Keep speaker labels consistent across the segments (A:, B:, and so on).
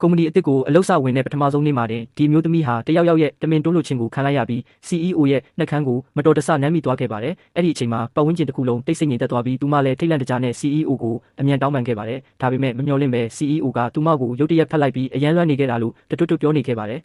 A: ကုမ္ပဏီအသစ်ကိုအလုပ်စဝင်တဲ့ပထမဆုံးနေ့မှာတင်ဒီမျိုးသမီးဟာတယောက်ယောက်ရဲ့တမင်တွန်းလို့ခြင်းကိုခံလိုက်ရပြီး CEO ရဲ့နှက်ခမ်းကိုမတော်တဆနမ်းမိသွားခဲ့ပါတယ်။အဲ့ဒီအချိန်မှာပတ်ဝန်းကျင်တစ်ခုလုံးတိတ်ဆိတ်ငြိမ်သက်သွားပြီးသူမလည်းထိတ်လန့်တကြားနဲ့ CEO ကိုအမြန်တောင်းပန်ခဲ့ပါတယ်။ဒါပေမဲ့မမျှော်လင့်ပဲ CEO ကသူမကိုရုတ်တရက်ဖတ်လိုက်ပြီးအရန်လွှမ်းနေခဲ့တာလို့တွတ်ပြောနေခဲ့ပါတယ်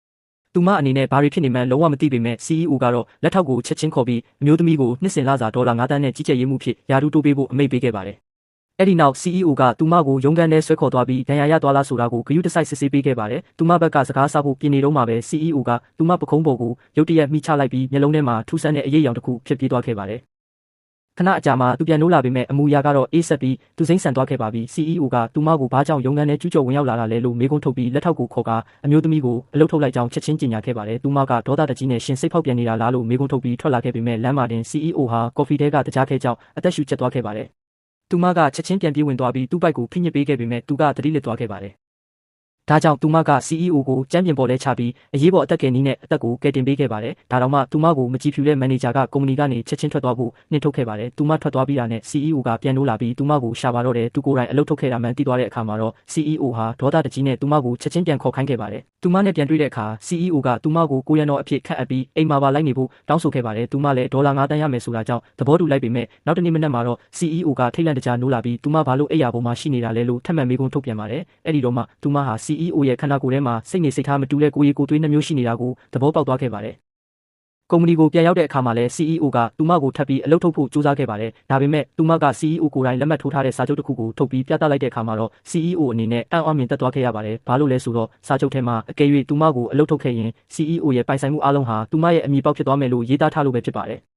A: ။သူမအနေနဲ့ဘာတွေဖြစ်နေမှန်းလုံးဝမသိပေမဲ့ CEO ကတော့လက်ထောက်ကိုချက်ချင်းခေါ်ပြီးအမျိုးသမီးကိုနှစ်စဉ်လစာဒေါ်လာ9 သန်းနဲ့ကြီးကြပ်ရေးမှုဖြစ်ယာတူတိုးပေးဖို့အမိန့်ပေးခဲ့ပါတယ်။အဲ့ဒီနောက် CEO ကသူမကိုရုံးခန်းထဲဆွဲခေါ်သွားပြီးဒဏ်ရာရသွားလားဆိုတာကိုဂရုတစိုက်စစ်ဆေးပေးခဲ့ပါတယ်။သူမဘက်ကစကားဆဖို့ပြင်နေတော့မှပဲ CEO ကသူမပခုံးပေါ်ကိုရုတ်တရက်မိချလိုက်ပြီးမျက်လုံးထဲမှာထူးဆန်းတဲ့အရေးအယောင်တစ်ခုဖြစ်ပြေးသွားခဲ့ပါတယ်။ခဏအကြာမှသူပြန်နိုးလာပေမဲ့အမူအရာကတော့အေးဆက်ပြီးသူစိမ့်ဆန်သွားခဲ့ပါပြီ။ CEO ကသူမကိုဘာကြောင့်ရုံးခန်းထဲကျူးကျော်ဝင်ရောက်လာတာလဲလို့မေးခွန်းထုတ်ပြီးလက်ထောက်ကိုခေါ်ကအမျိုးသမီးကိုအလုပ်ထုတ်လိုက်ကြောင်းချက်ချင်းကြေညာခဲ့ပါတယ်။သူမကဒေါသတကြီးနဲ့ရှင်စိတ်ဖောက်ပြန်နေတာလားလို့မေးခွန်းထုတ်ပြီးထွက်လာခဲ့ပေမဲ့လမ်းမှာတင် CEO ဟာကော်ဖီထဲကတကြားခဲကြောင်းအသက်ရှူချက်သွားခဲ့ပါတယ်။သူမကချက်ချင်းပြန်ပြေးဝင်သွားပြီးသူ့ဘိုက်ကိုဖိညစ်ပေးခဲ့ပေမဲ့သူကသတိလစ်သွားခဲ့ပါတယ်။ဒါကြောင့်သူမက CEO ကိုကြမ်းပြင်ပေါ်လဲချပြီးအရေးပေါ်အသက်ကယ်နည်းနဲ့အသက်ကိုကယ်တင်ပေးခဲ့ပါတယ်။ဒါတောင်မှသူမကိုမကြည့်ဖြူတဲ့မန်နေဂျာကကုမ္ပဏီကနေချက်ချင်းထွက်သွားဖို့နှင်ထုတ်ခဲ့ပါတယ်။သူမထွက်သွားပြီးတာနဲ့ CEO ကပြန်နိုးလာပြီးသူမကိုရှာပါတော့တယ်။သူကိုယ်တိုင်အလုပ်ထုတ်ခဲ့တာမှန်သိသွားတဲ့အခါမှာတော့ CEO ဟာဒေါသတကြီးနဲ့သူမကိုချက်ချင်းပြန်ခေါ်ခိုင်းခဲ့ပါတယ်။သူမနဲ့ပြန်တွေ့တဲ့အခါ CEO ကသူမကိုကိုရန်တော်အဖြစ်ခန့်အပ်ပြီးအိမ်မှာပါလိုက်နေဖို့တောင်းဆိုခဲ့ပါတယ်။သူမလည်းဒေါ်လာ9 သန်းရမယ်ဆိုတာကြောင့်သဘောတူလိုက်ပေမဲ့နောက်တနေ့မနက်မှာတော့ CEO ကထိတ်လန့်တကြားနိုးလာပြီးသူမဘာလို့အိပ်ယာပေါ်မှာရှိနေတာလဲလို့ထပ်မံမေးခွန်းထုတ်ပြန်ပါတယ်။အဲ့ဒီတော့မှသူမဟာ CEO ရဲ့ခန္ဓာကိုယ်ထဲမှာစိတ်နေစိတ်ထားမတူတဲ့ကိုယ်ရည်ကိုယ်သွေးနှမျိုးရှိနေတာကိုသဘောပေါက်သွားခဲ့ပါတယ်။ကုမ္ပဏီကိုပြန်ရောက်တဲ့အခါမှာလည်း CEO ကသူမကိုထပ်ပြီးအလုပ်ထုတ်ဖို့ကြိုးစားခဲ့ပါတယ်။ဒါပေမဲ့သူမက CEO ကိုယ်တိုင်လက်မှတ်ထိုးထားတဲ့စာချုပ်တစ်ခုကိုထုတ်ပြီးပြသလိုက်တဲ့အခါမှာတော့ CEO အနေနဲ့အံ့အားမြင်သက်သွားခဲ့ရပါတယ်။ဘာလို့လဲဆိုတော့စာချုပ်ထဲမှာအကယ်၍သူမကိုအလုပ်ထုတ်ခဲ့ရင် CEO ရဲ့ပိုင်ဆိုင်မှုအလုံးဟာသူမရဲ့အမည်ပေါက်ဖြစ်သွားမယ်လို့ရေးသားထားလို့ပဲဖြစ်ပါတယ်။